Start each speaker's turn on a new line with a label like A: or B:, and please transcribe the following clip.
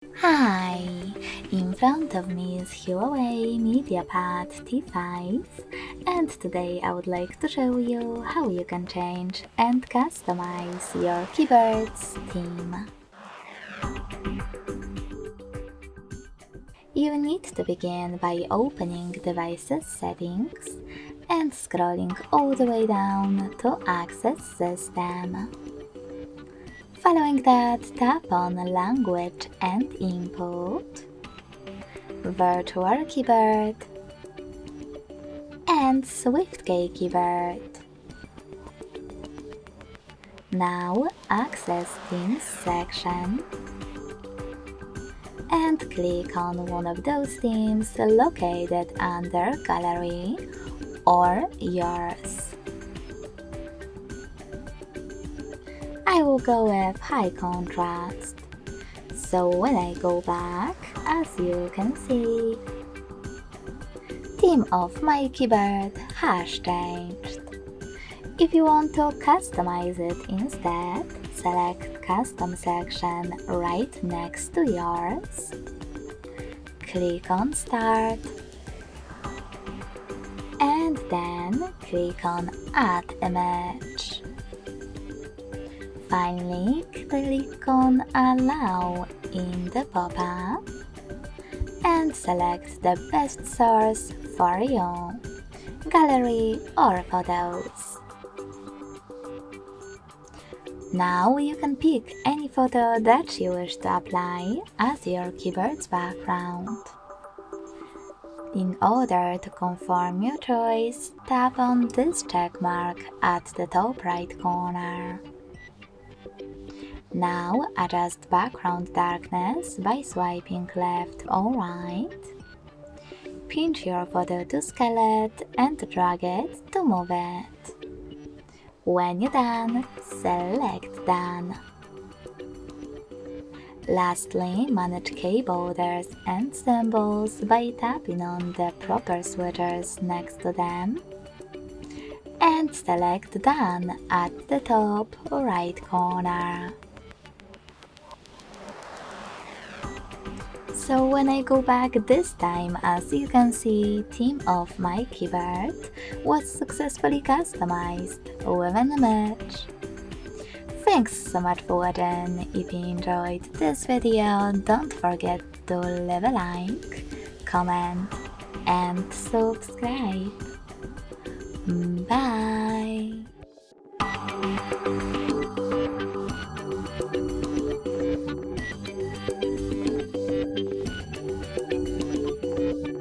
A: Hi! In front of me is HUAWEI MediaPad T5, and today I would like to show you how you can change and customize your keyboard's theme. You need to begin by opening Devices Settings and scrolling all the way down to Access System. Following that, tap on Language and Input, Virtual Keyboard, and SwiftKey Keyboard. Now access Themes section and click on one of those themes located under Gallery or Yours. I will go with high contrast, so when I go back, as you can see, theme of my keyboard has changed. If you want to customize it instead, select Custom section right next to yours, click on Start, and then click on Add Image. Finally, click on Allow in the pop-up and select the best source for you, gallery or photos. Now you can pick any photo that you wish to apply as your keyboard's background. In order to confirm your choice, tap on this check mark at the top right corner. Now adjust background darkness by swiping left or right. Pinch your photo to scale it and drag it to move it. When you're done, select Done. Lastly, manage key borders and symbols by tapping on the proper switchers next to them and select Done at the top right corner. So when I go back this time, as you can see, theme of my keyboard was successfully customized with an image. Thanks so much for watching. If you enjoyed this video, don't forget to leave a like, comment and subscribe. Bye!